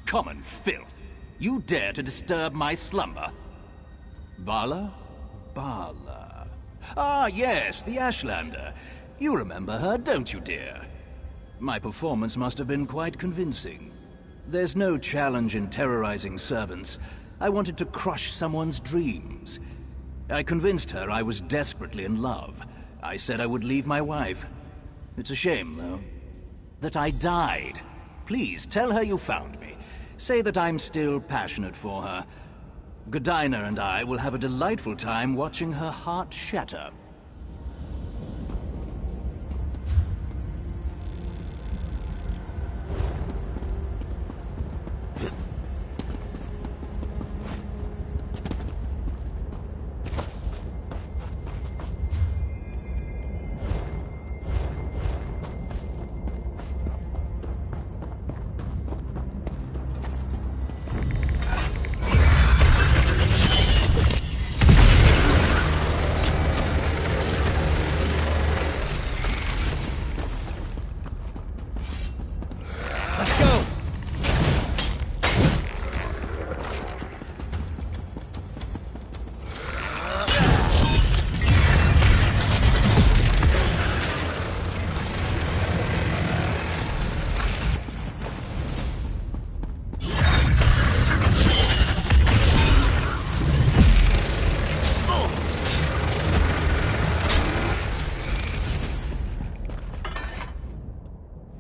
Common filth. You dare to disturb my slumber? Bala? Bala. Ah, yes, the Ashlander. You remember her, don't you, dear? My performance must have been quite convincing. There's no challenge in terrorizing servants. I wanted to crush someone's dreams. I convinced her I was desperately in love. I said I would leave my wife. It's a shame, though, that I died. Please, tell her you found me. Say that I'm still passionate for her. Godina and I will have a delightful time watching her heart shatter.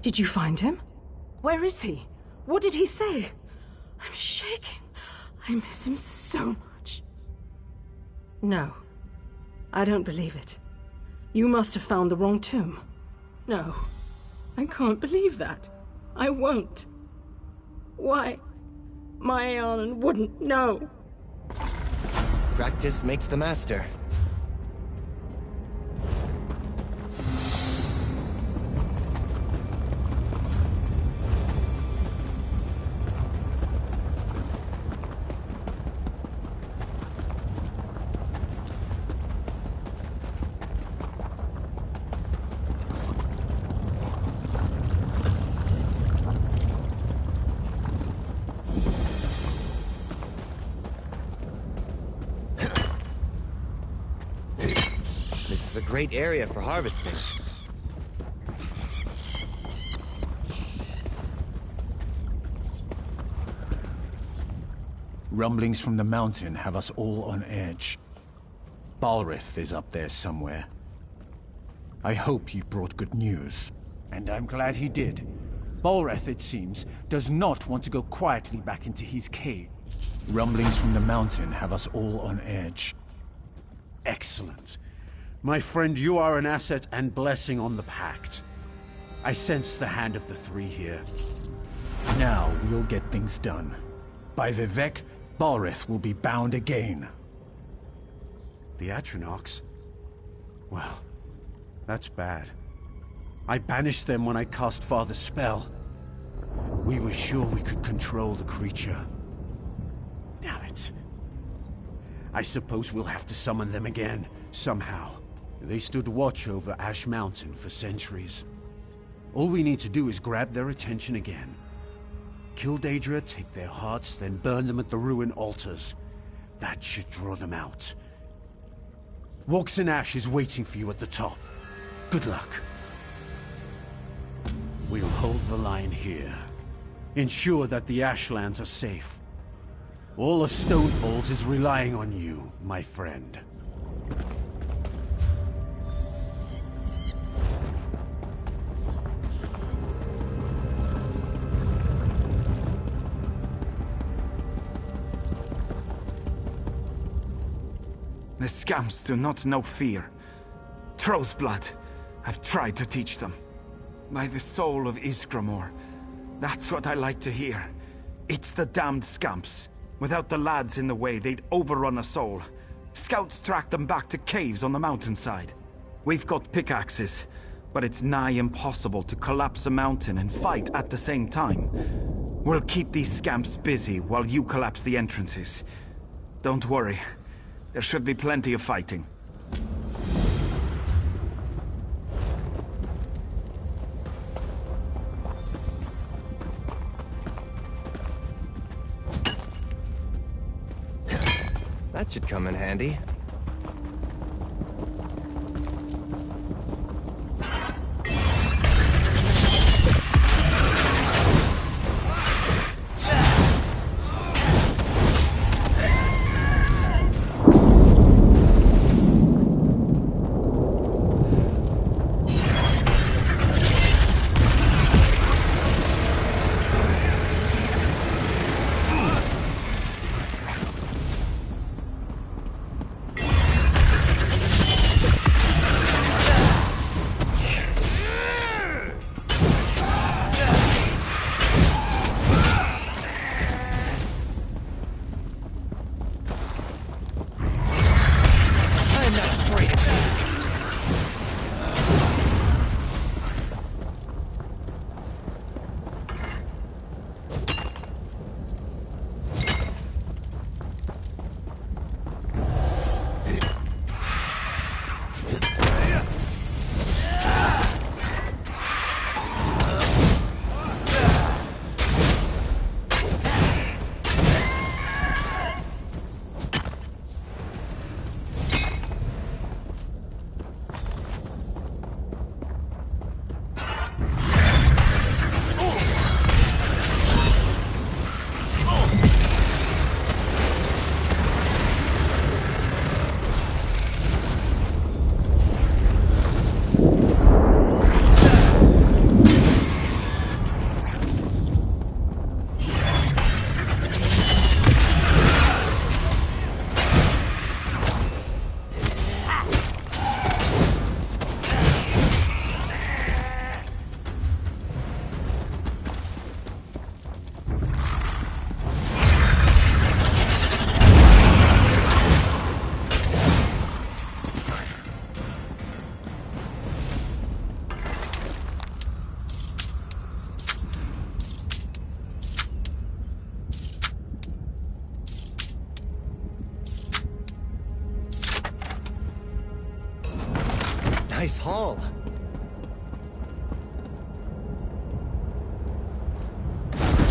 Did you find him? Where is he? What did he say? I'm shaking. I miss him so much. No. I don't believe it. You must have found the wrong tomb. No. I can't believe that. I won't. Why? My Aeon wouldn't know. Practice makes the master. This is a great area for harvesting. Rumblings from the mountain have us all on edge. Balrith is up there somewhere. I hope he brought good news. And I'm glad he did. Balrith, it seems, does not want to go quietly back into his cave. Rumblings from the mountain have us all on edge. Excellent. My friend, you are an asset and blessing on the Pact. I sense the hand of the three here. Now we'll get things done. By Vivek, Balrith will be bound again. The Atronachs? Well, that's bad. I banished them when I cast Father's spell. We were sure we could control the creature. Damn it. I suppose we'll have to summon them again, somehow. They stood watch over Ash Mountain for centuries. All we need to do is grab their attention again. Kill Daedra, take their hearts, then burn them at the ruin altars. That should draw them out. Walks and Ash is waiting for you at the top. Good luck. We'll hold the line here. Ensure that the Ashlands are safe. All of Stonefalls is relying on you, my friend. The scamps do not know fear. Troll's blood. I've tried to teach them. By the soul of Iskramor. That's what I like to hear. It's the damned scamps. Without the lads in the way, they'd overrun us all. Scouts tracked them back to caves on the mountainside. We've got pickaxes, but it's nigh impossible to collapse a mountain and fight at the same time. We'll keep these scamps busy while you collapse the entrances. Don't worry. There should be plenty of fighting. That should come in handy. Nice haul.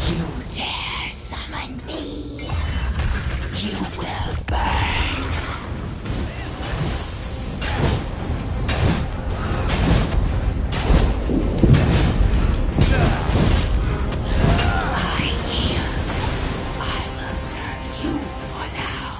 You dare summon me? You will burn. I yield. I will serve you for now.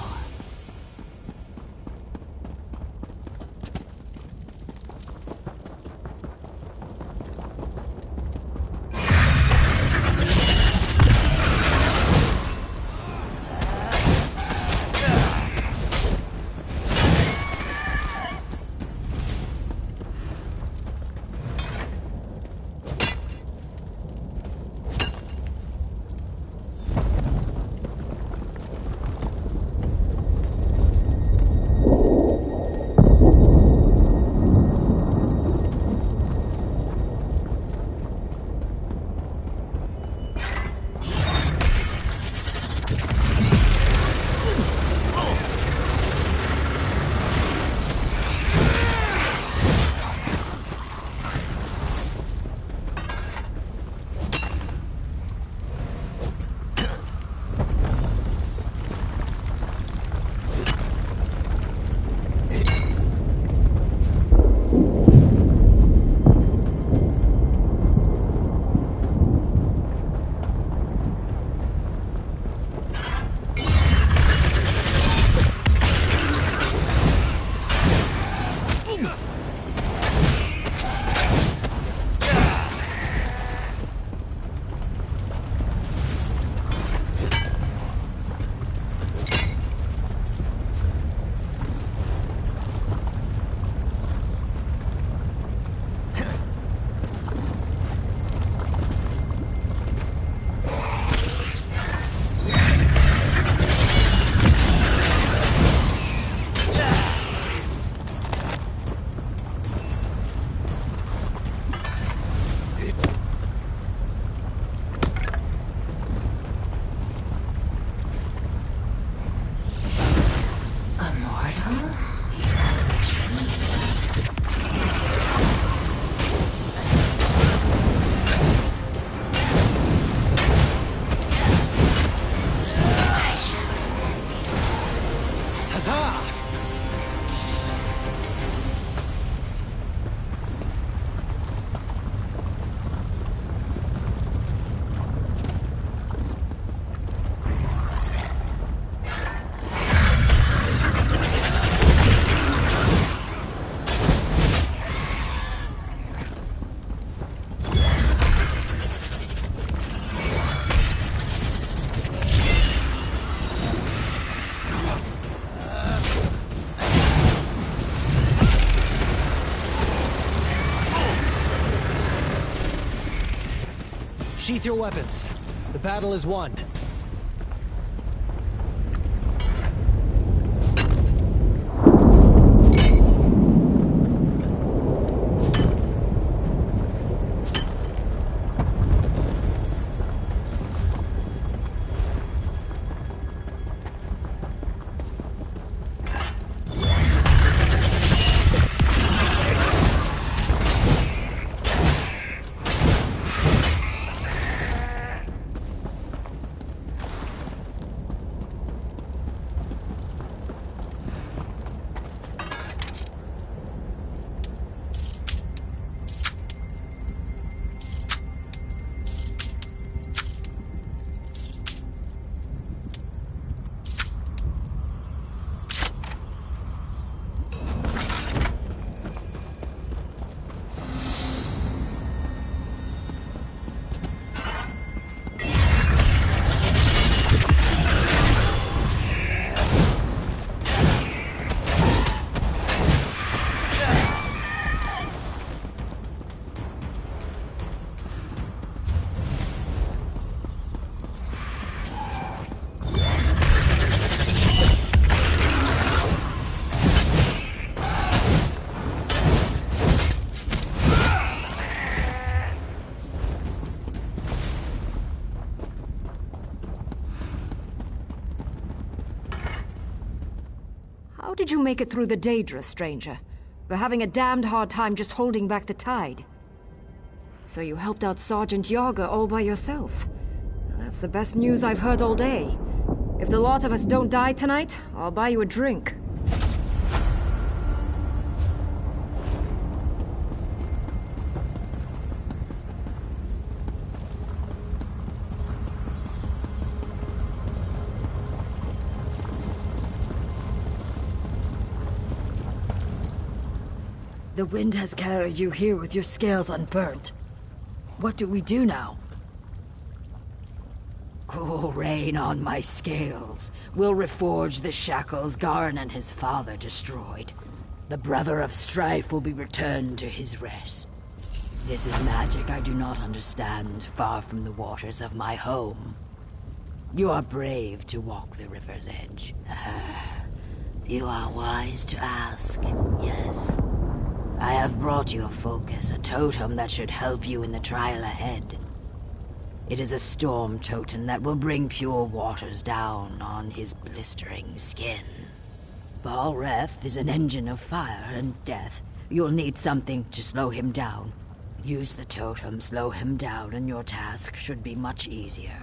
Sheath your weapons. The battle is won. How did you make it through the Daedra, stranger? We're having a damned hard time just holding back the tide. So you helped out Sergeant Yager all by yourself. That's the best news I've heard all day. If the lot of us don't die tonight, I'll buy you a drink. The wind has carried you here with your scales unburnt. What do we do now? Cool rain on my scales. We'll reforge the shackles Garn and his father destroyed. The brother of strife will be returned to his rest. This is magic I do not understand, far from the waters of my home. You are brave to walk the river's edge. You are wise to ask, yes. I have brought you a focus, a totem that should help you in the trial ahead. It is a storm totem that will bring pure waters down on his blistering skin. Balreth is an engine of fire and death. You'll need something to slow him down. Use the totem, slow him down, and your task should be much easier.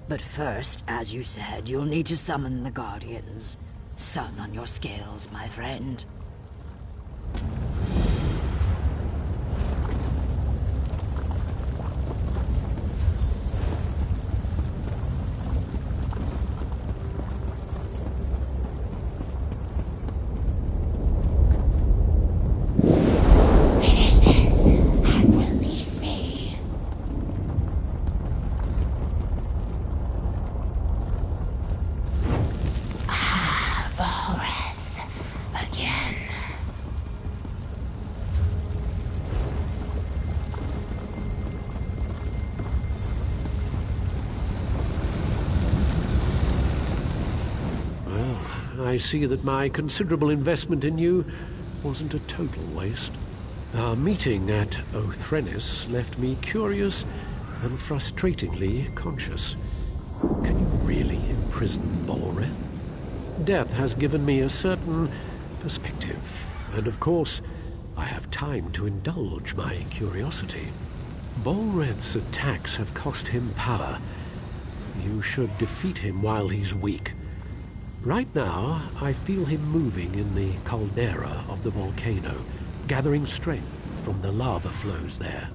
But first, as you said, you'll need to summon the Guardians. Sun on your scales, my friend. Finish this and release me. Balreth again. I see that my considerable investment in you wasn't a total waste. Our meeting at Othrenis left me curious and frustratingly conscious. Can you really imprison Balreth? Death has given me a certain perspective, and of course, I have time to indulge my curiosity. Balreth's attacks have cost him power. You should defeat him while he's weak. Right now, I feel him moving in the caldera of the volcano, gathering strength from the lava flows there.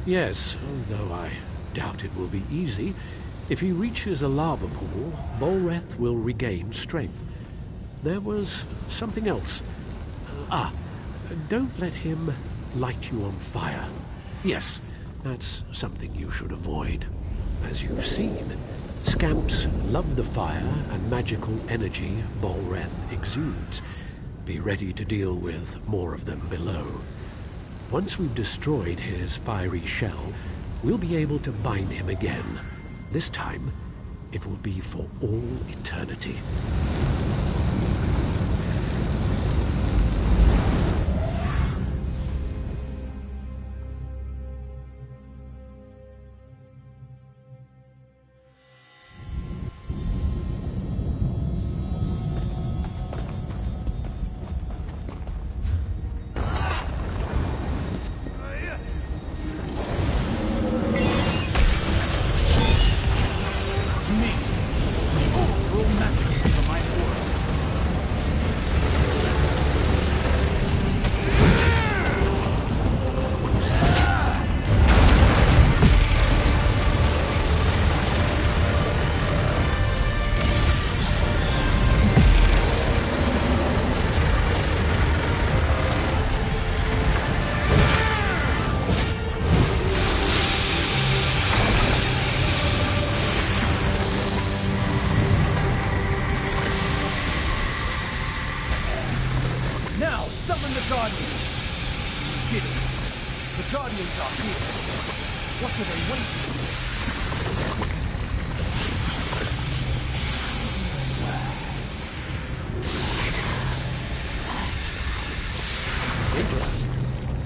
Yes, though I doubt it will be easy, if he reaches a lava pool, Balreth will regain strength. There was something else. Don't let him light you on fire. Yes, that's something you should avoid. As you've seen, scamps love the fire and magical energy Balreth exudes. Be ready to deal with more of them below. Once we've destroyed his fiery shell, we'll be able to bind him again. This time, it will be for all eternity.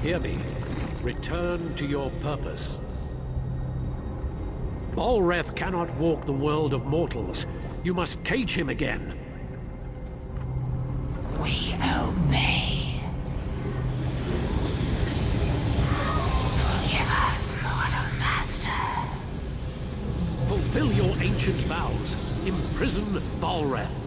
Hear me. Return to your purpose. Balreth cannot walk the world of mortals. You must cage him again. We obey. Forgive us, mortal master. Fulfill your ancient vows. Imprison Balreth.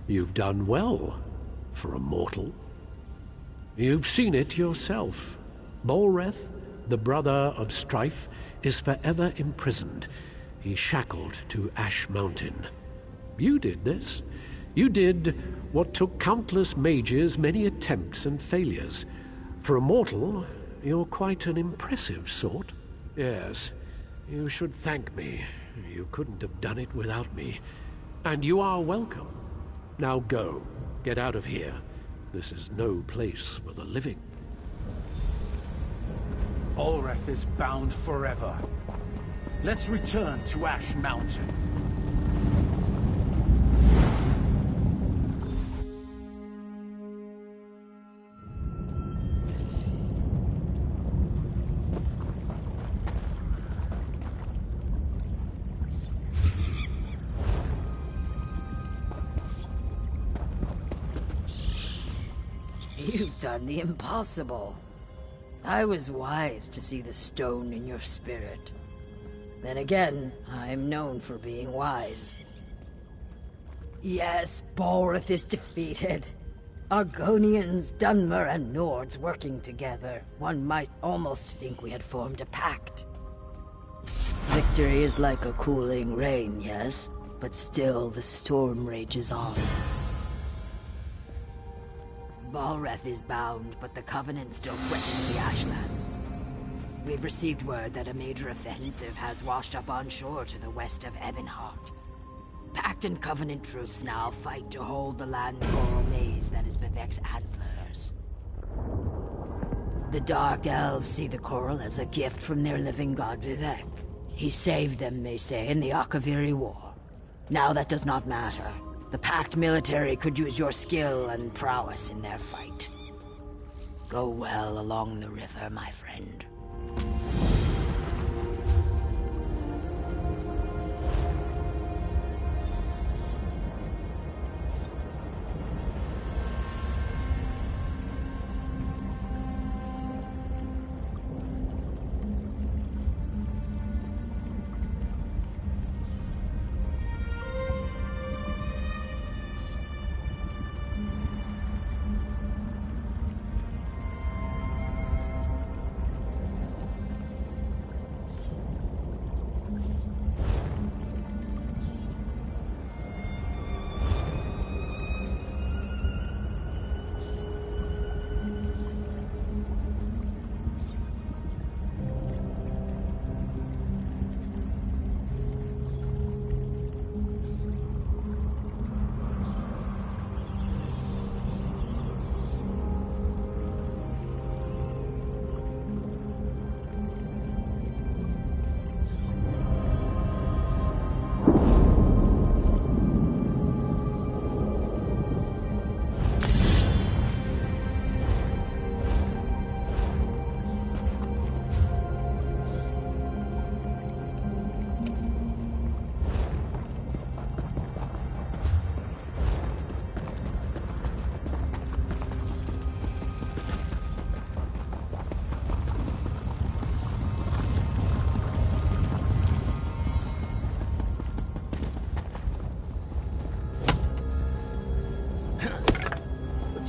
You've done well, for a mortal. You've seen it yourself. Balreth, the brother of Strife, is forever imprisoned. He's shackled to Ash Mountain. You did this. You did what took countless mages many attempts and failures. For a mortal, you're quite an impressive sort. Yes, you should thank me. You couldn't have done it without me. And you are welcome. Now go. Get out of here. This is no place for the living. Balreth is bound forever. Let's return to Ash Mountain. You've done the impossible. I was wise to see the stone in your spirit. Then again, I'm known for being wise. Yes, Balreth is defeated. Argonians, Dunmer, and Nords working together. One might almost think we had formed a pact. Victory is like a cooling rain, yes? But still, the storm rages on. Balreth is bound, but the Covenant still threatens the Ashlands. We've received word that a major offensive has washed up on shore to the west of Ebonheart. Pact and Covenant troops now fight to hold the land coral maze that is Vivek's antlers. The Dark Elves see the coral as a gift from their living god Vivek. He saved them, they say, in the Akaviri War. Now that does not matter. The Pact military could use your skill and prowess in their fight. Go well along the river, my friend.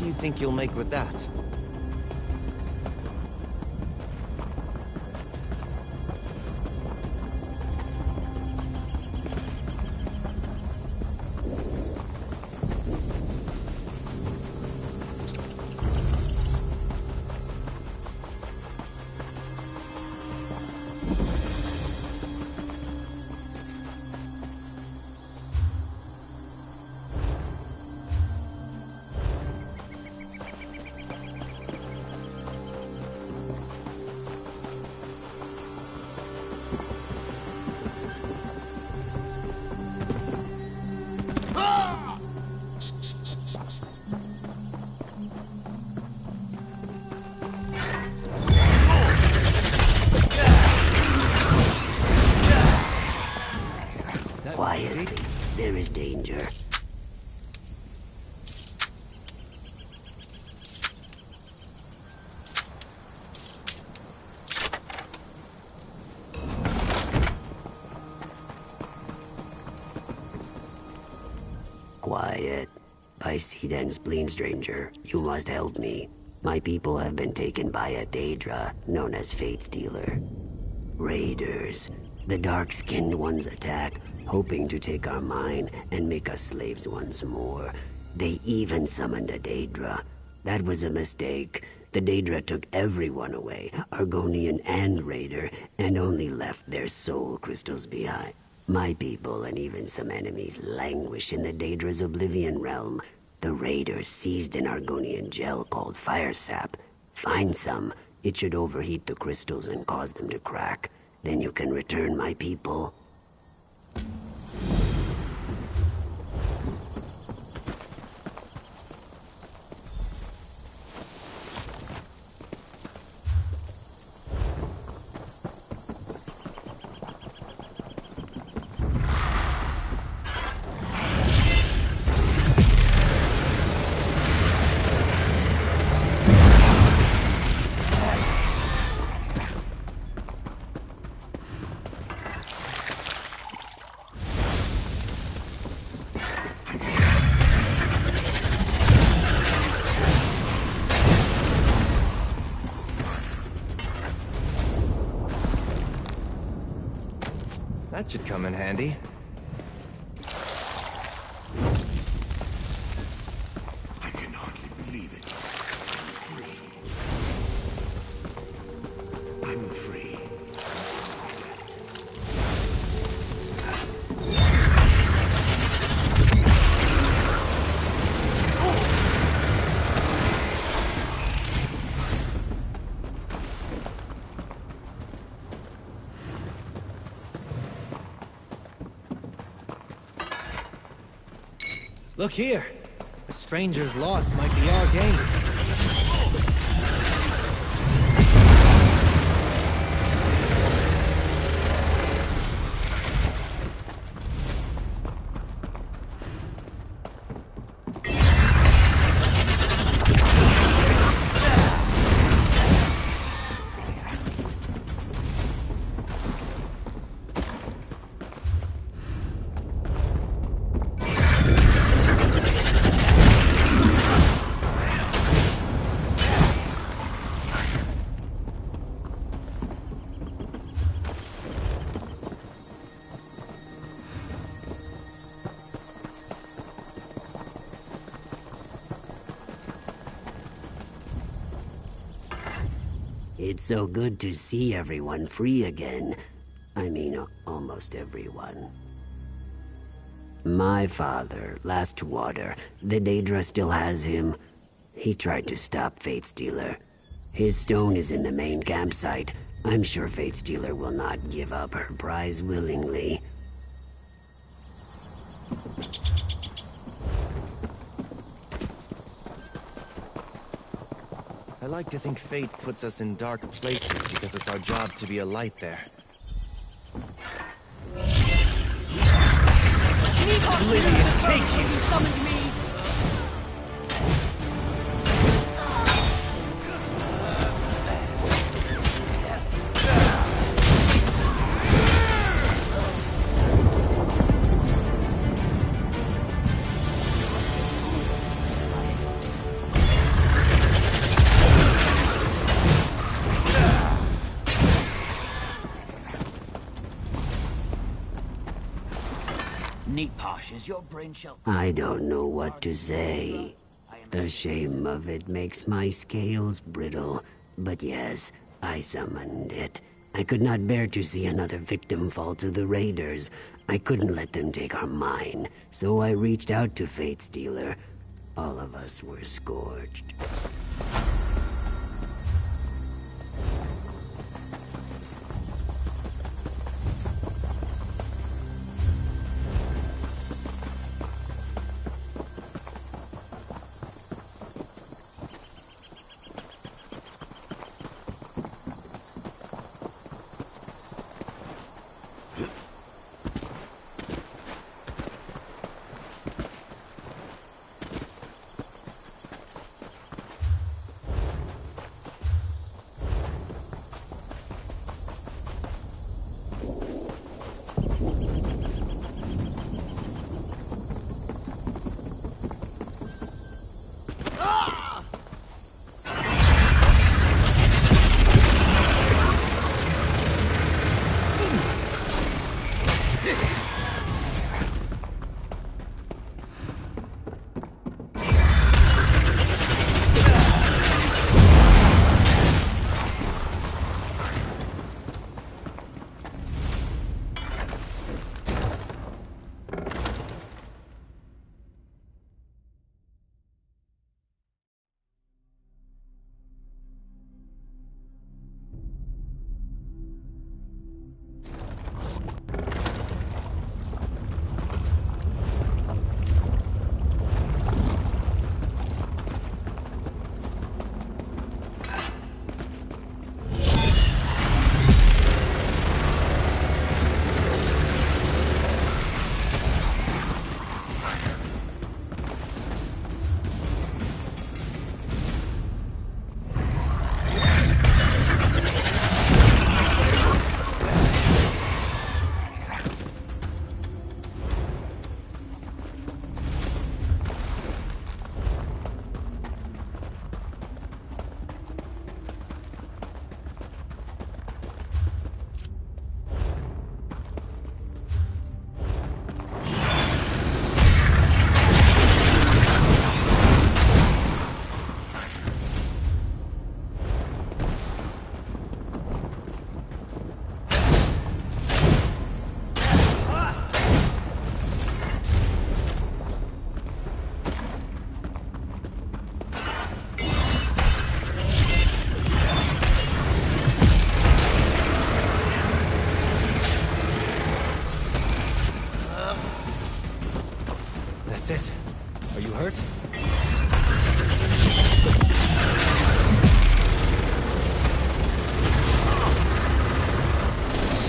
do you think you'll make with that? Quietly. There is danger. Quiet. I see then, spleen stranger. You must help me. My people have been taken by a Daedra, known as Fate Stealer. Raiders. The dark-skinned ones attack, hoping to take our mine and make us slaves once more. They even summoned a Daedra. That was a mistake. The Daedra took everyone away, Argonian and Raider, and only left their soul crystals behind. My people and even some enemies languish in the Daedra's Oblivion realm. The Raiders seized an Argonian gel called fire sap. Find some. It should overheat the crystals and cause them to crack. Then you can return my people. That should come in handy. I can hardly believe it. I'm free. Look here! A stranger's loss might be our gain. It's so good to see everyone free again. I mean, almost everyone. My father, Last Water, the Daedra still has him. He tried to stop Fate Stealer. His stone is in the main campsite. I'm sure Fate Stealer will not give up her prize willingly. I like to think fate puts us in dark places because it's our job to be a light there. Lydia, take you! You summoned me! ashes your brain shall... I don't know what to say. The shame of it makes my scales brittle. But yes, I summoned it. I could not bear to see another victim fall to the raiders. I couldn't let them take our mine, so I reached out to Fate Stealer. All of us were scorched. That's it. Are you hurt?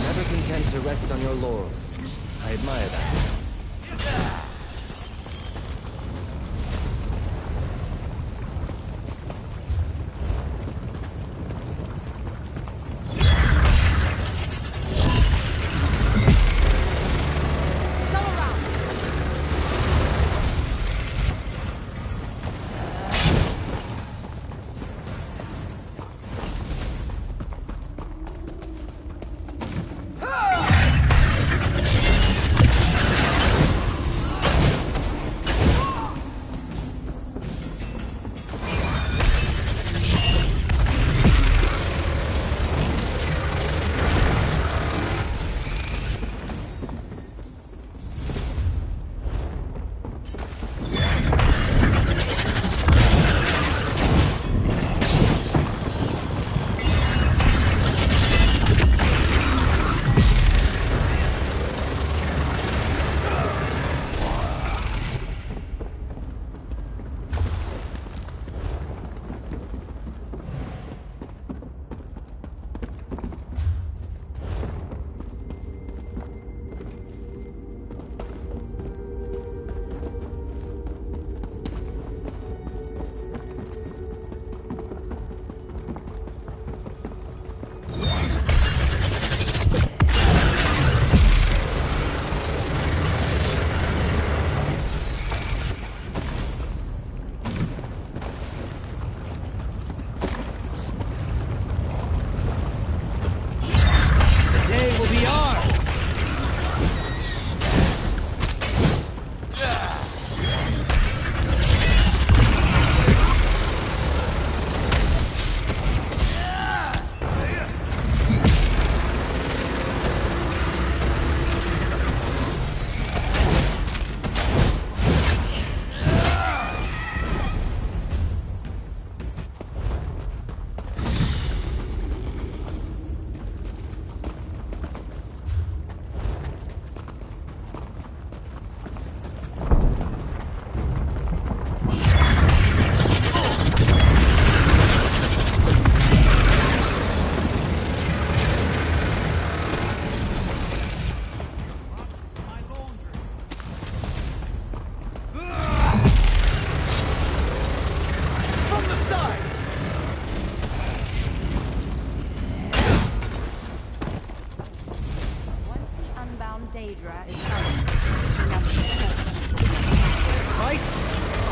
Never content to rest on your laurels. I admire that.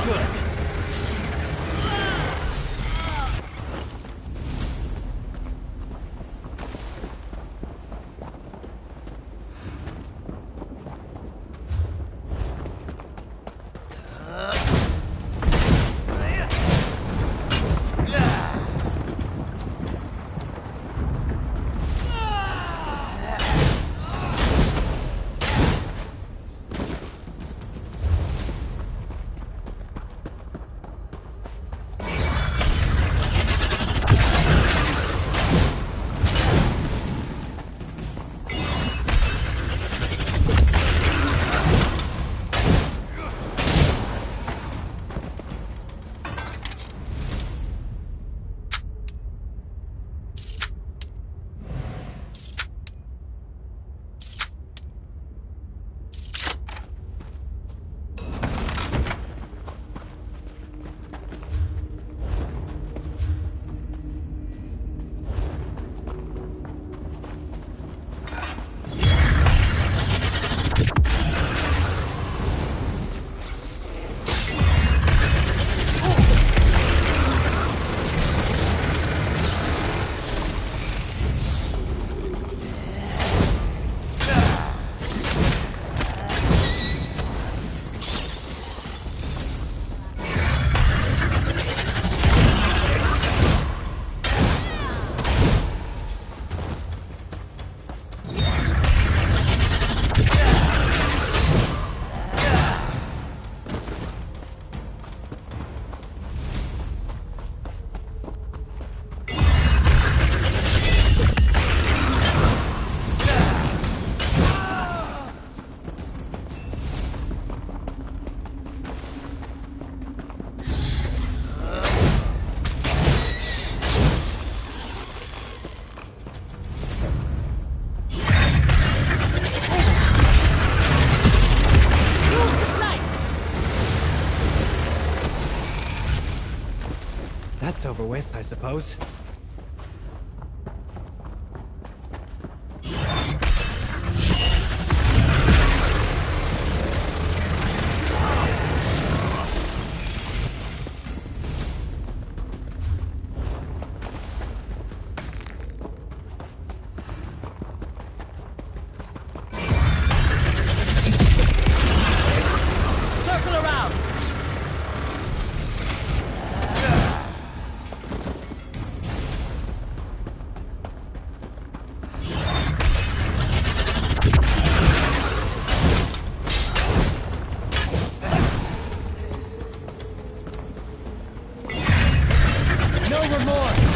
good. That's over with, I suppose. Circle around! No remorse!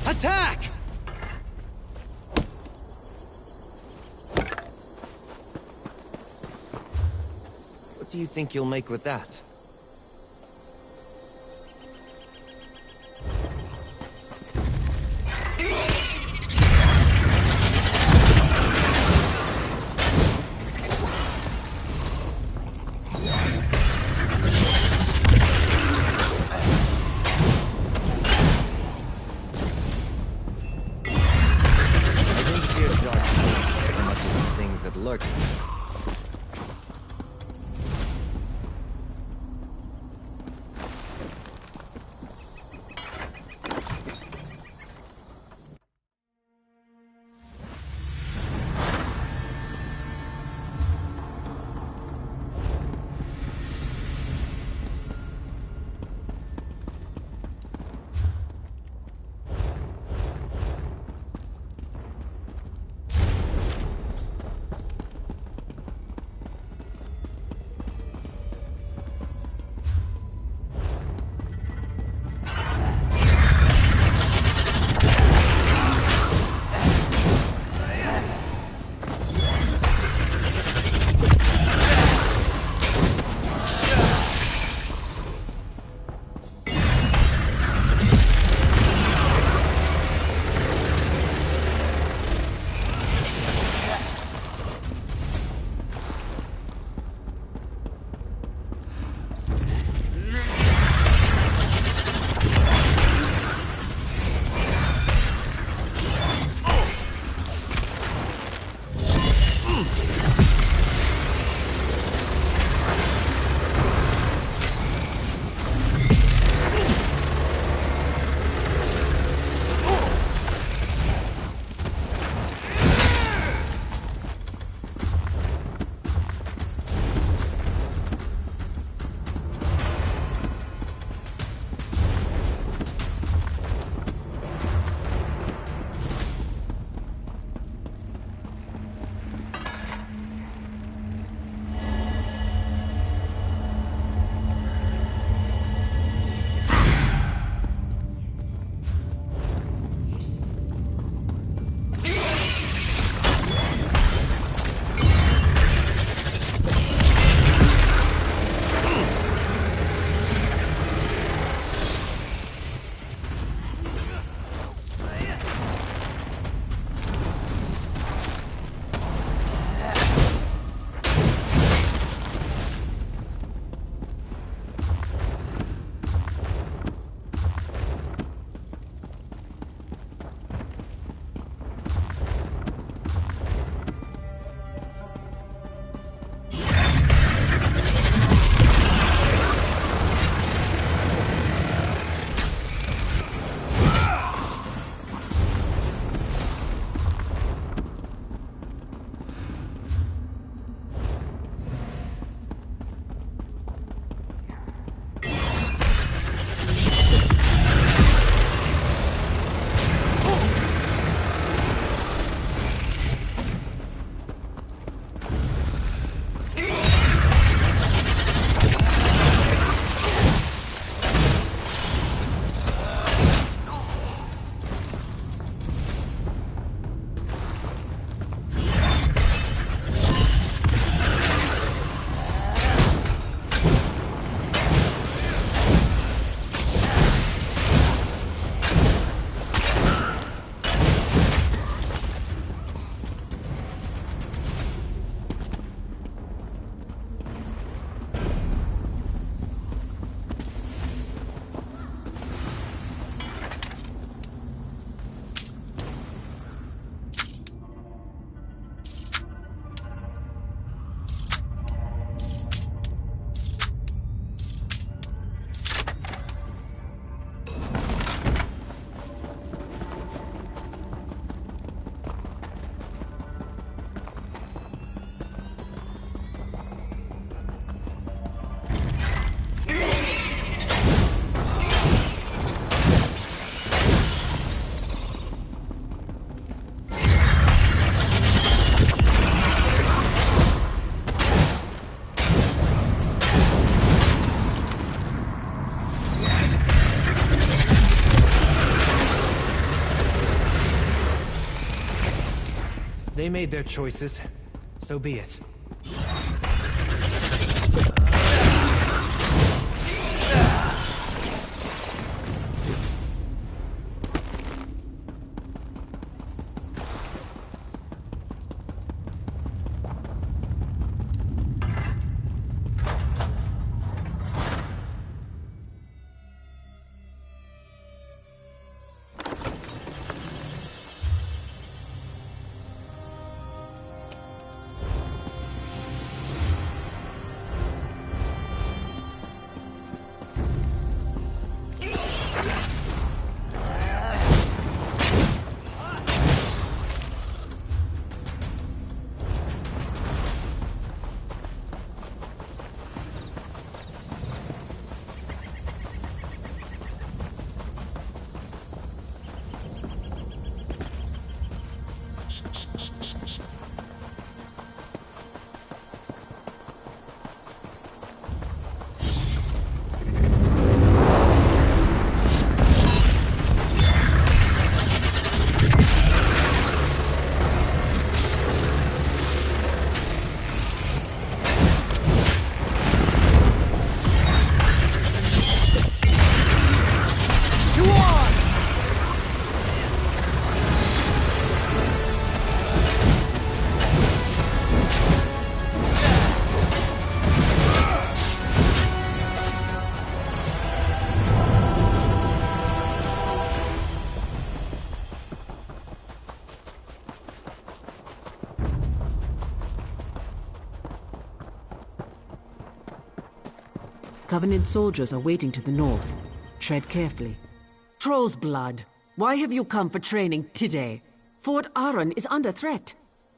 Attack! What do you think you'll make with that? Lurk. They made their choices. So be it. Covenant soldiers are waiting to the north. Tread carefully. Troll's blood. Why have you come for training today? Fort Aran is under threat.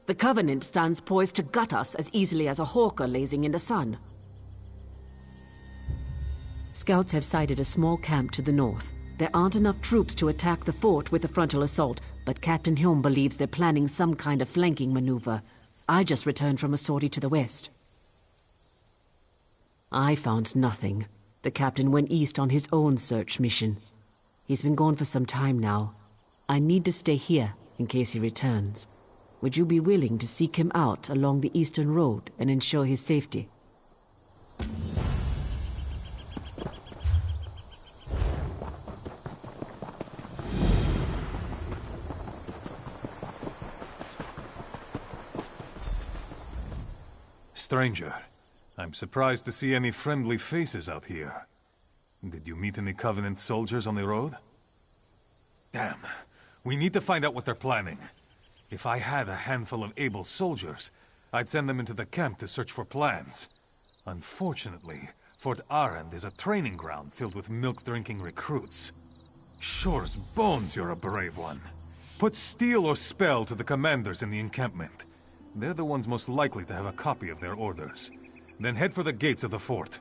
The Covenant stands poised to gut us as easily as a hawker lazing in the sun. Scouts have sighted a small camp to the north. There aren't enough troops to attack the fort with a frontal assault, but Captain Hume believes they're planning some kind of flanking maneuver. I just returned from a sortie to the west. I found nothing. The captain went east on his own search mission. He's been gone for some time now. I need to stay here in case he returns. Would you be willing to seek him out along the eastern road and ensure his safety? Stranger, I'm surprised to see any friendly faces out here. Did you meet any Covenant soldiers on the road? Damn. We need to find out what they're planning. If I had a handful of able soldiers, I'd send them into the camp to search for plans. Unfortunately, Fort Arand is a training ground filled with milk-drinking recruits. Shore's bones, you're a brave one. Put steel or spell to the commanders in the encampment. They're the ones most likely to have a copy of their orders. Then head for the gates of the fort.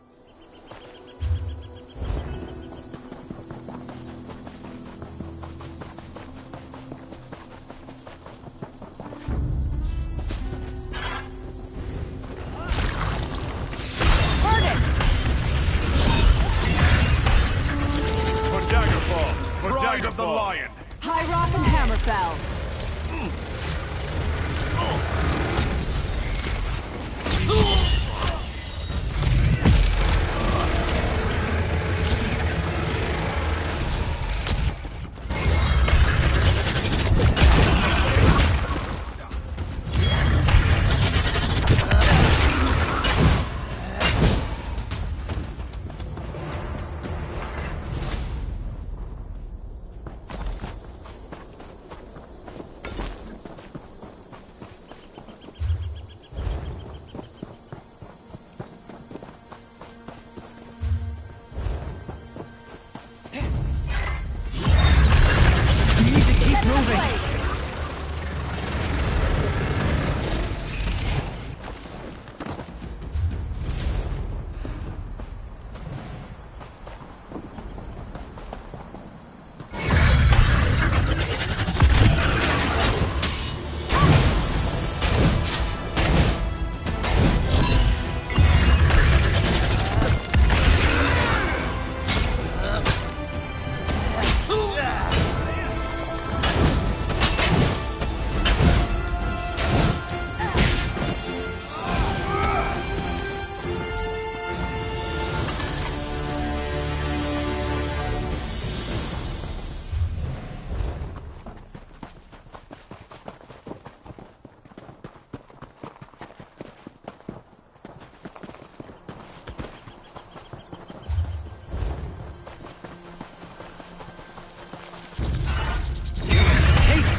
Pride of the Lion! High Rock and Hammerfell!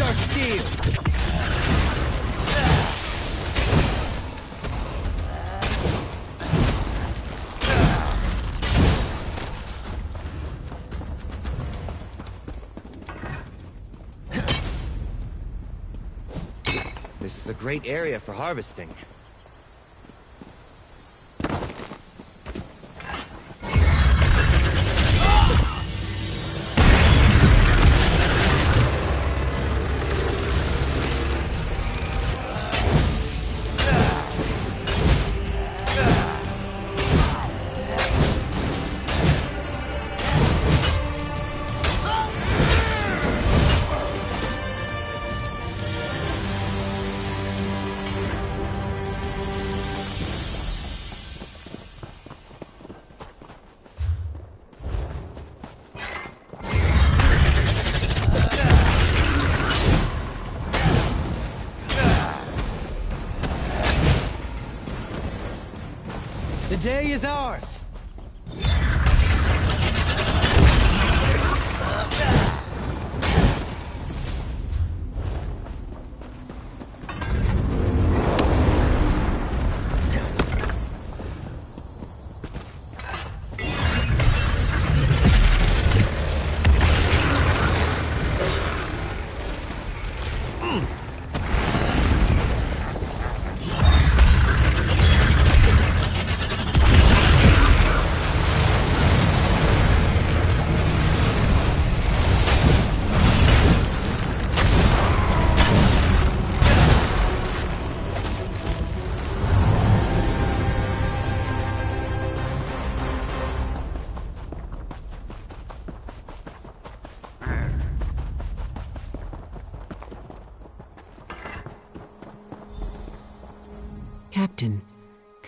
our steel! This is a great area for harvesting. The day is ours!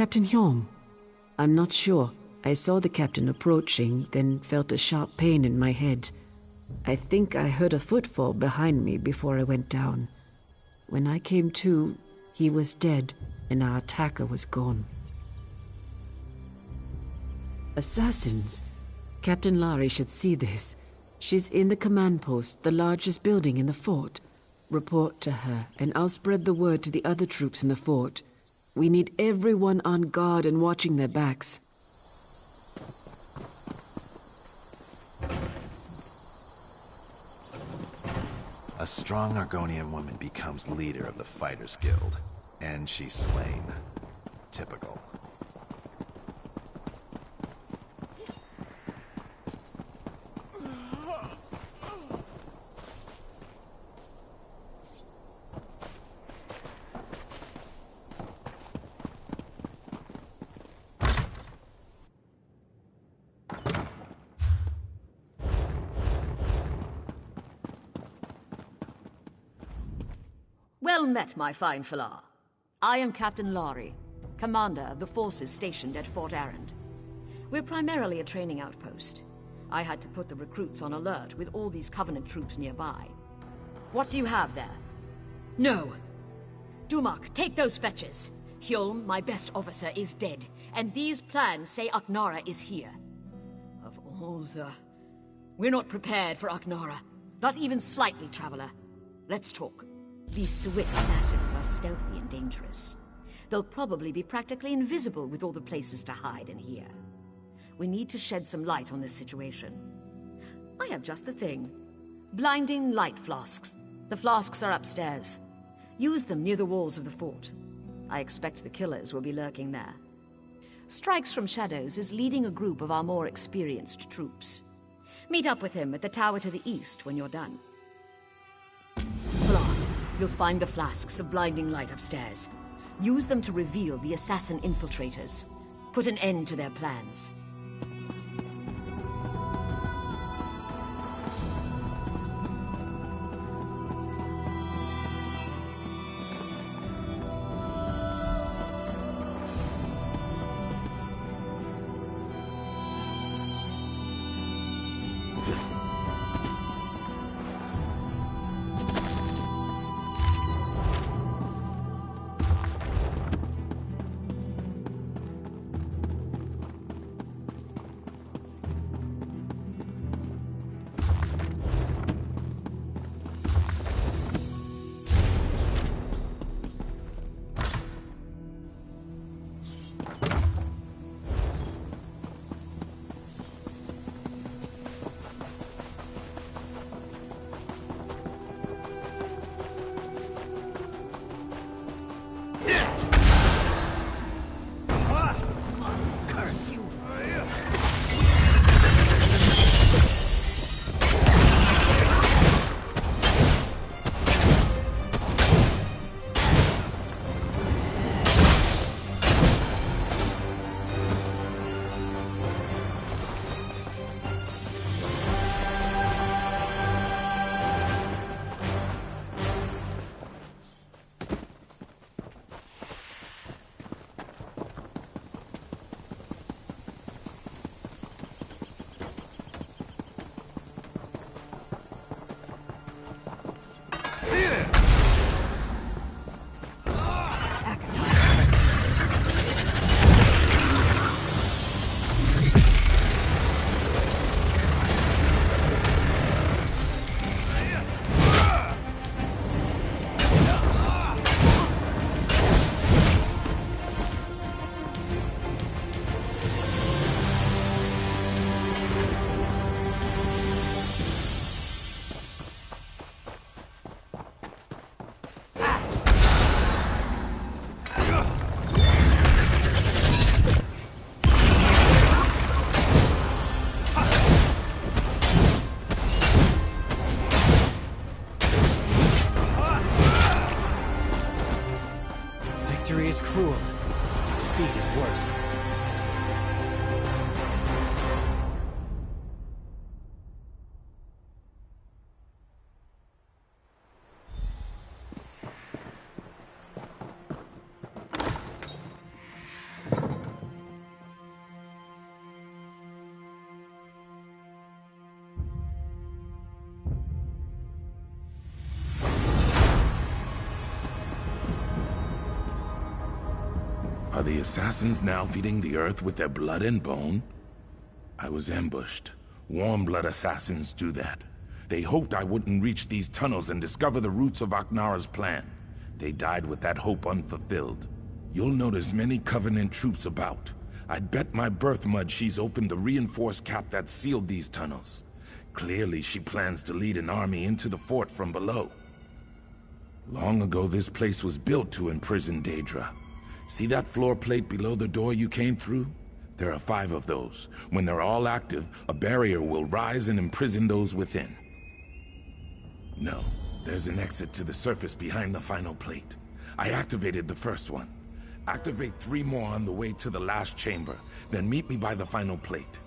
Captain Hjorm. I'm not sure. I saw the captain approaching, then felt a sharp pain in my head. I think I heard a footfall behind me before I went down. When I came to, he was dead, and our attacker was gone. Assassins? Captain Lari should see this. She's in the command post, the largest building in the fort. Report to her, and I'll spread the word to the other troops in the fort. We need everyone on guard and watching their backs. A strong Argonian woman becomes leader of the Fighters Guild, and she's slain. Typical. Well met, my fine Falar. I am Captain Lari, commander of the forces stationed at Fort Arrand. We're primarily a training outpost. I had to put the recruits on alert with all these Covenant troops nearby. What do you have there? No. Dumak, take those fetches. Hjolm, my best officer, is dead, and these plans say Aknara is here. Of all the... We're not prepared for Aknara. Not even slightly, Traveler. Let's talk. These Swift assassins are stealthy and dangerous. They'll probably be practically invisible with all the places to hide in here. We need to shed some light on this situation. I have just the thing. Blinding light flasks. The flasks are upstairs. Use them near the walls of the fort. I expect the killers will be lurking there. Strikes from Shadows is leading a group of our more experienced troops. Meet up with him at the tower to the east when you're done. Falar, you'll find the flasks of blinding light upstairs. Use them to reveal the assassin infiltrators. Put an end to their plans. is cruel. Defeat is worse. Are the assassins now feeding the earth with their blood and bone? I was ambushed. Warm-blood assassins do that. They hoped I wouldn't reach these tunnels and discover the roots of Aknara's plan. They died with that hope unfulfilled. You'll notice many Covenant troops about. I'd bet my birth mud she's opened the reinforced cap that sealed these tunnels. Clearly she plans to lead an army into the fort from below. Long ago this place was built to imprison Daedra. See that floor plate below the door you came through? There are 5 of those. When they're all active, a barrier will rise and imprison those within. No, there's an exit to the surface behind the final plate. I activated the first one. Activate 3 more on the way to the last chamber, then meet me by the final plate.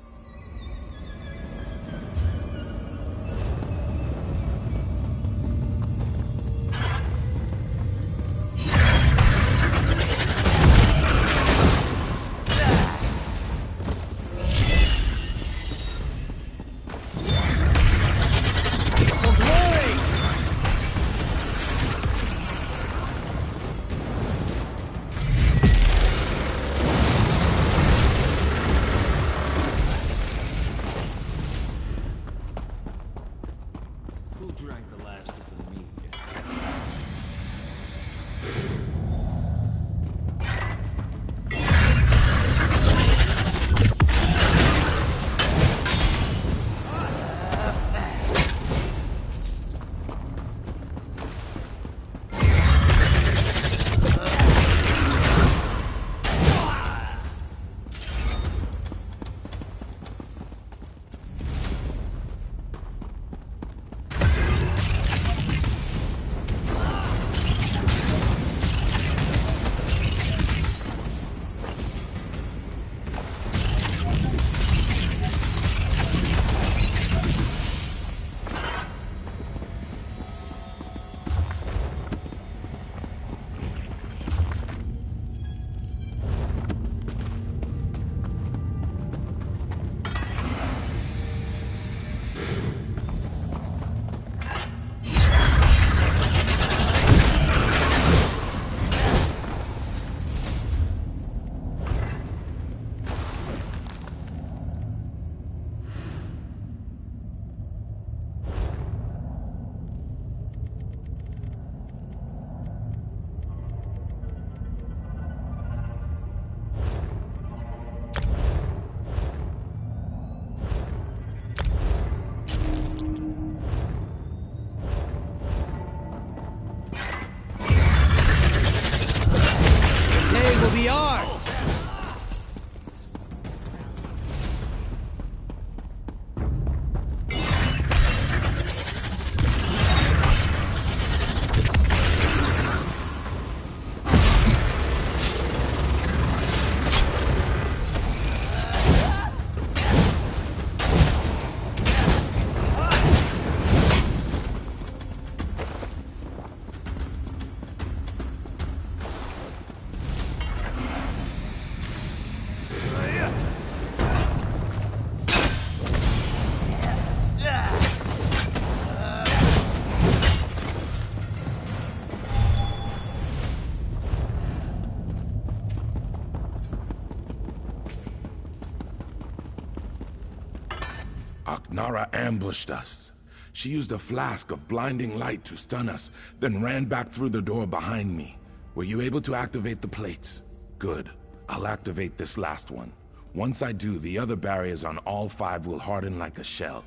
Aknara ambushed us. She used a flask of blinding light to stun us, then ran back through the door behind me. Were you able to activate the plates? Good. I'll activate this last one. Once I do, the other barriers on all 5 will harden like a shell.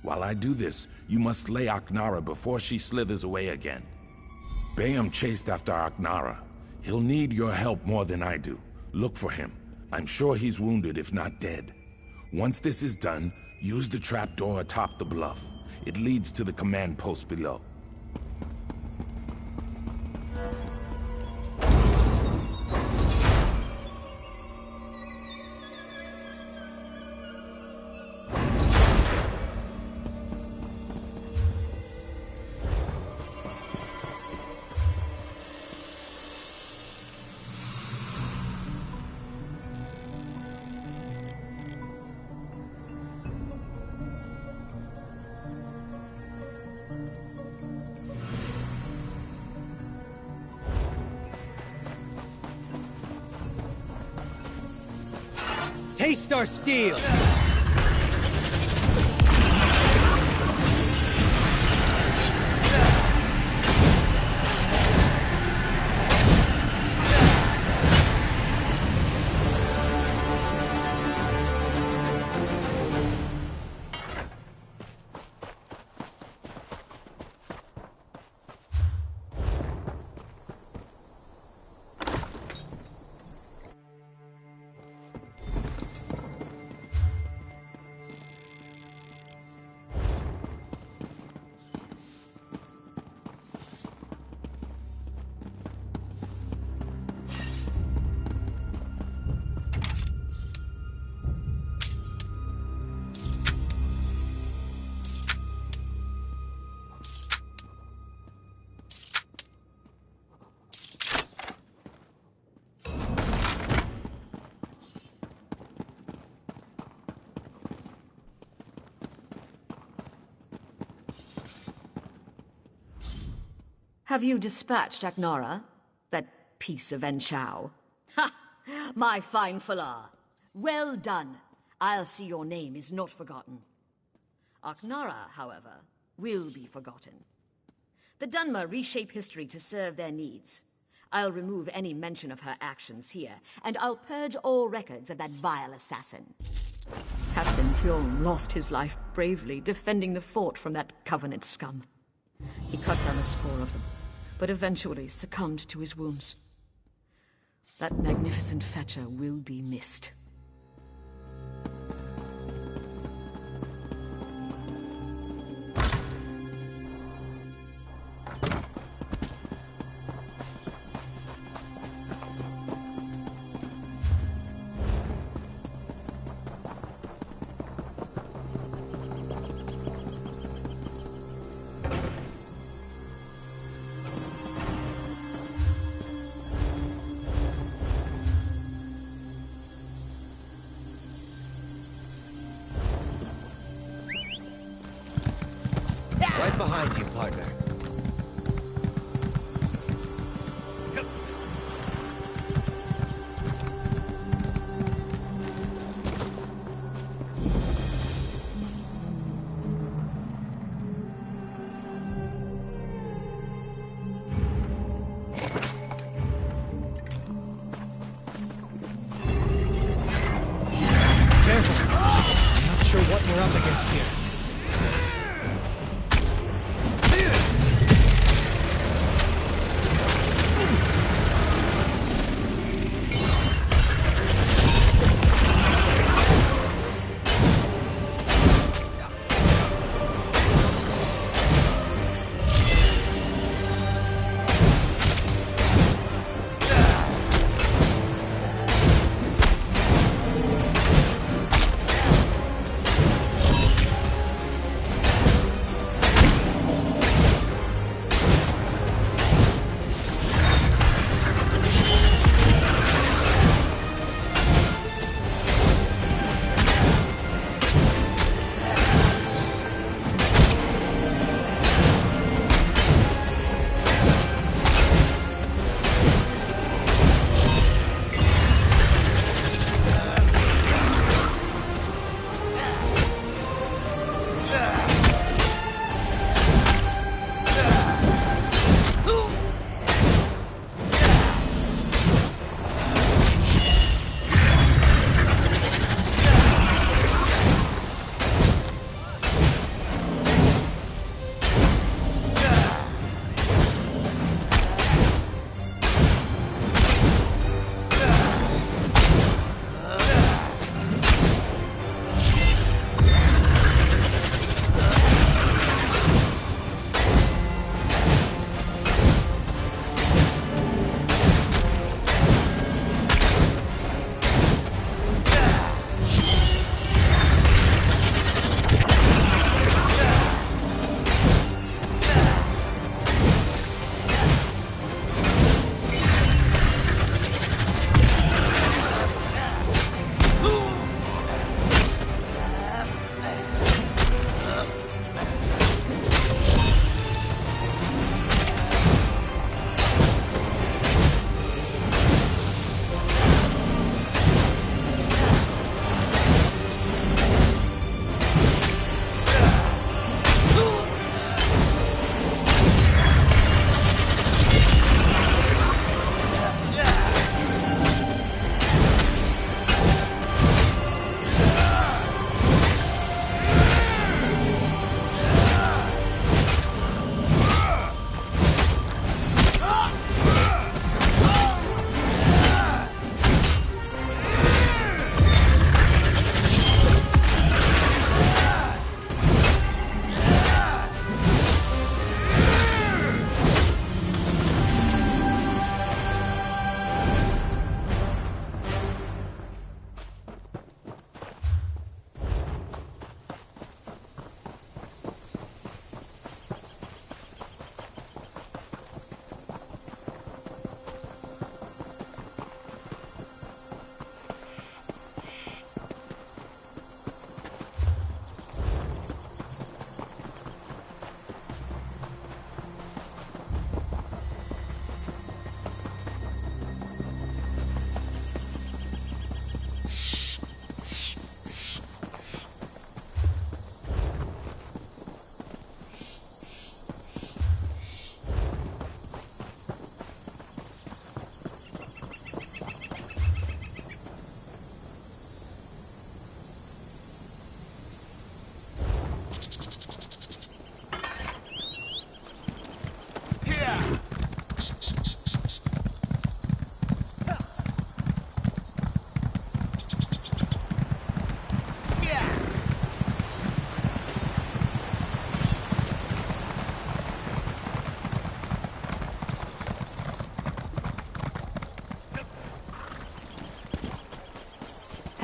While I do this, you must slay Aknara before she slithers away again. Bayam chased after Aknara. He'll need your help more than I do. Look for him. I'm sure he's wounded, if not dead. Once this is done, use the trapdoor atop the bluff. It leads to the command post below. Taste our steel! Have you dispatched Aknara? That piece of Enchao? Ha! My fine Falar. Well done. I'll see your name is not forgotten. Aknara, however, will be forgotten. The Dunmer reshape history to serve their needs. I'll remove any mention of her actions here, and I'll purge all records of that vile assassin. Captain Fjorm lost his life bravely defending the fort from that Covenant scum. He cut down a score of them, but eventually succumbed to his wounds. That magnificent fetcher will be missed. Right behind you, partner. Careful! I'm not sure what we're up against here.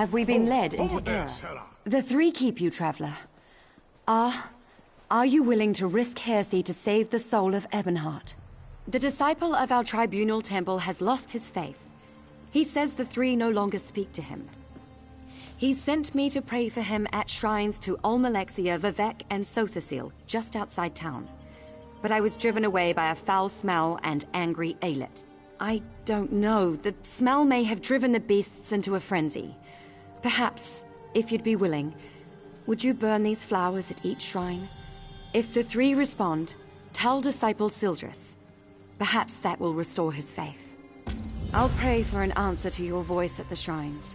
Have we been led into error? The three keep you, traveler. Are you willing to risk heresy to save the soul of Ebonheart? The disciple of our tribunal temple has lost his faith. He says the three no longer speak to him. He sent me to pray for him at shrines to Olmalexia, Vivek, and Sothasil, just outside town. But I was driven away by a foul smell and angry Aelit. I don't know. The smell may have driven the beasts into a frenzy. Perhaps, if you'd be willing, would you burn these flowers at each shrine? If the three respond, tell Disciple Sildris. Perhaps that will restore his faith. I'll pray for an answer to your voice at the shrines.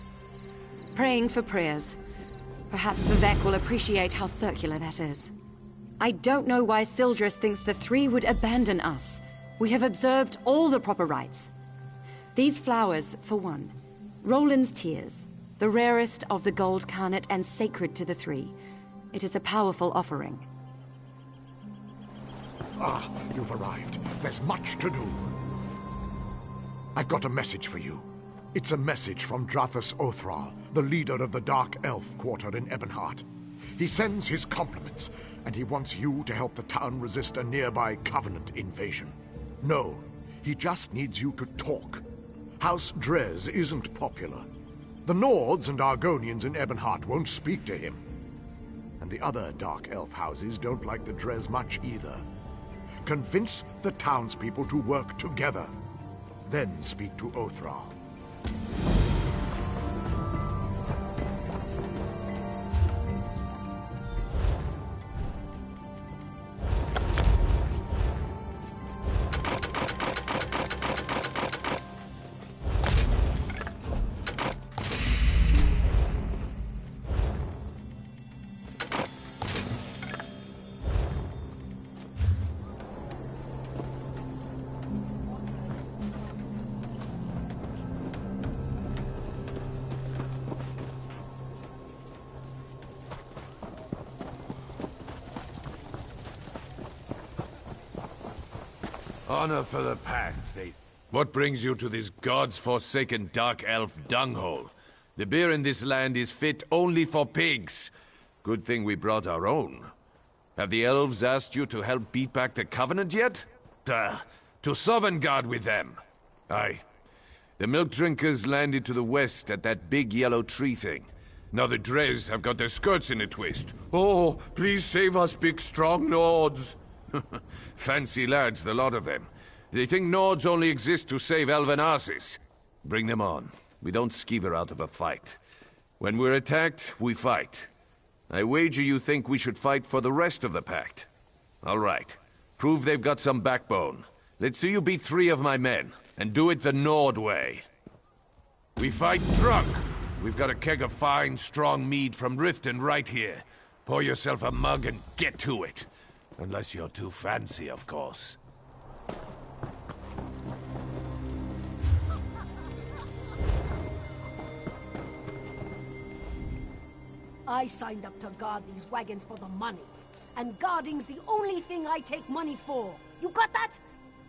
Praying for prayers. Perhaps Vivek will appreciate how circular that is. I don't know why Sildris thinks the three would abandon us. We have observed all the proper rites. These flowers, for one. Roland's tears, the rarest of the gold carnet and sacred to the three. It is a powerful offering. Ah, you've arrived. There's much to do. I've got a message for you. It's a message from Drathus Othral, the leader of the Dark Elf quarter in Ebonheart. He sends his compliments, and he wants you to help the town resist a nearby Covenant invasion. No, he just needs you to talk. House Drez isn't popular. The Nords and Argonians in Ebonheart won't speak to him. And the other Dark Elf houses don't like the Drez much either. Convince the townspeople to work together. Then speak to Othral. Honor for the pact, What brings you to this gods-forsaken dark elf dunghole? The beer in this land is fit only for pigs. Good thing we brought our own. Have the elves asked you to help beat back the Covenant yet? To Sovngarde with them. Aye. The milk drinkers landed to the west at that big yellow tree thing. Now the Drez have got their skirts in a twist. Oh, please save us, big strong Nords. Fancy lads, the lot of them. They think Nords only exist to save elven asses. Bring them on. We don't skeever out of a fight. When we're attacked, we fight. I wager you think we should fight for the rest of the pact. All right. Prove they've got some backbone. Let's see you beat 3 of my men, and do it the Nord way. We fight drunk. We've got a keg of fine, strong mead from Riften right here. Pour yourself a mug and get to it. Unless you're too fancy, of course. I signed up to guard these wagons for the money. And guarding's the only thing I take money for. You got that?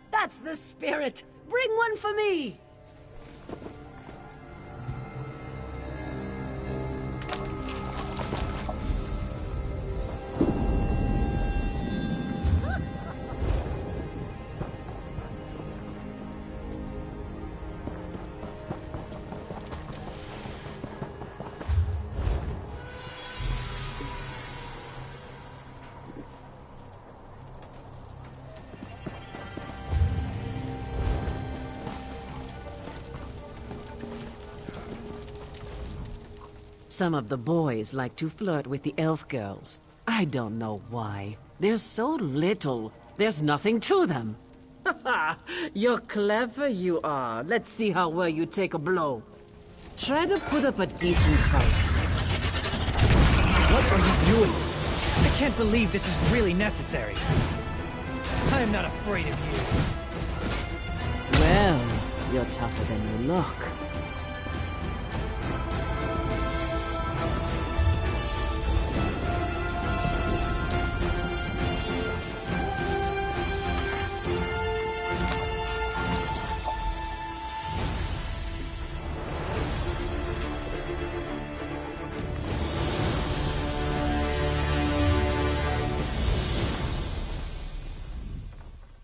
That's the spirit. Bring one for me! Some of the boys like to flirt with the elf girls. I don't know why. They're so little. There's nothing to them. You're clever, you are. Let's see how well you take a blow. Try to put up a decent fight. What are you doing? I can't believe this is really necessary. I am not afraid of you. Well, you're tougher than you look.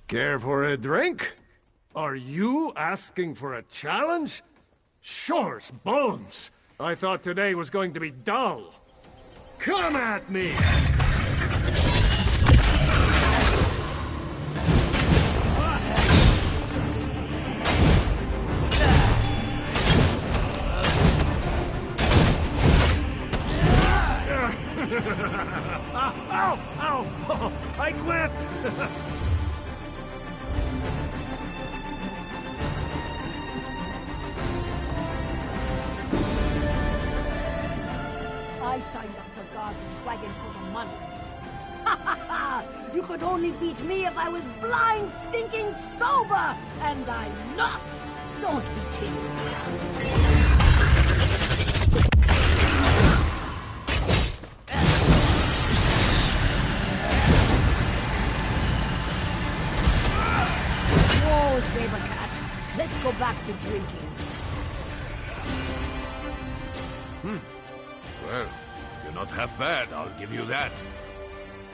Care for a drink? Are you asking for a challenge? Shore's bones! I thought today was going to be dull. Come at me! Ow! Ow! Oh, I quit! I signed up to guard these wagons for the money. Ha ha ha! You could only beat me if I was blind, stinking sober! And I'm not! Don't be timid. Whoa, Sabercat. Let's go back to drinking. Well, you're not half bad, I'll give you that.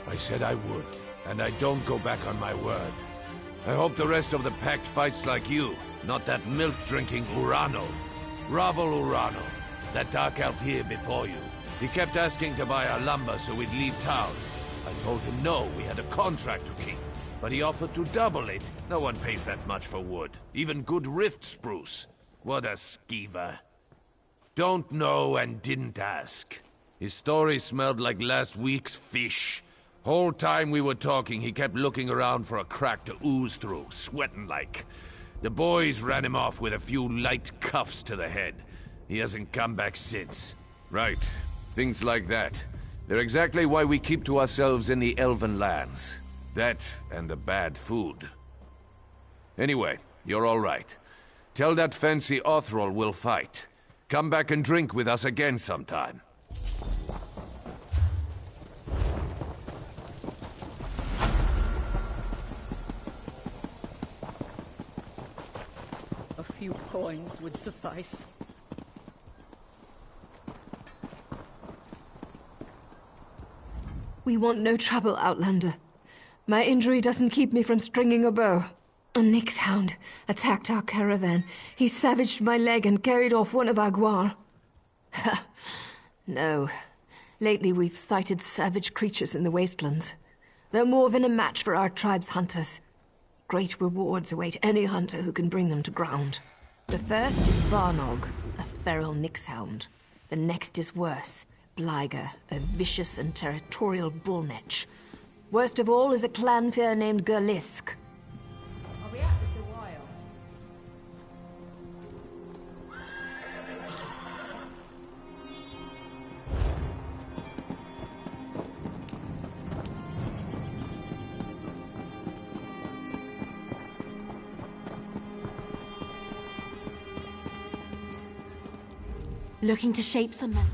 I said I would, and I don't go back on my word. I hope the rest of the Pact fights like you, not that milk-drinking Urano. Ravel Urano, that dark elf here before you. He kept asking to buy our lumber so we'd leave town. I told him no, we had a contract to keep. But he offered to double it. No one pays that much for wood. Even good rift spruce. What a skeever. Don't know and didn't ask. His story smelled like last week's fish. Whole time we were talking, he kept looking around for a crack to ooze through, sweating like. The boys ran him off with a few light cuffs to the head. He hasn't come back since. Right. Things like that. They're exactly why we keep to ourselves in the Elven lands. That and the bad food. Anyway, you're all right. Tell that fancy Othrol we'll fight. Come back and drink with us again sometime. A few coins would suffice. We want no trouble, Outlander. My injury doesn't keep me from stringing a bow. A Nyx hound attacked our caravan. He savaged my leg and carried off one of our guar. Ha! No. Lately we've sighted savage creatures in the wastelands. They're more than a match for our tribe's hunters. Great rewards await any hunter who can bring them to ground. The first is Varnog, a feral Nyx hound. The next is worse, Bliger, a vicious and territorial bullnetch. Worst of all is a clanfear named Gerlisk. I'll be at this a while. Looking to shape some metal.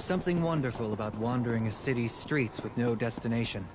something wonderful about wandering a city's streets with no destination.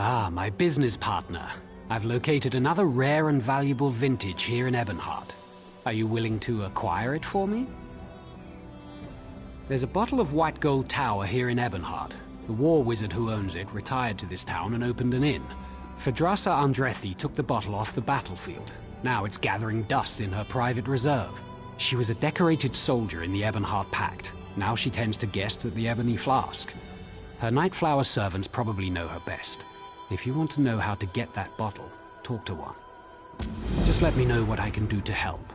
Ah, my business partner. I've located another rare and valuable vintage here in Ebonheart. Are you willing to acquire it for me? There's a bottle of white gold tower here in Ebonheart. The war wizard who owns it retired to this town and opened an inn. Phadrasa Andrethi took the bottle off the battlefield. Now it's gathering dust in her private reserve. She was a decorated soldier in the Ebonheart Pact. Now she tends to guest at the Ebony Flask. Her Nightflower servants probably know her best. If you want to know how to get that bottle, talk to one. Just let me know what I can do to help.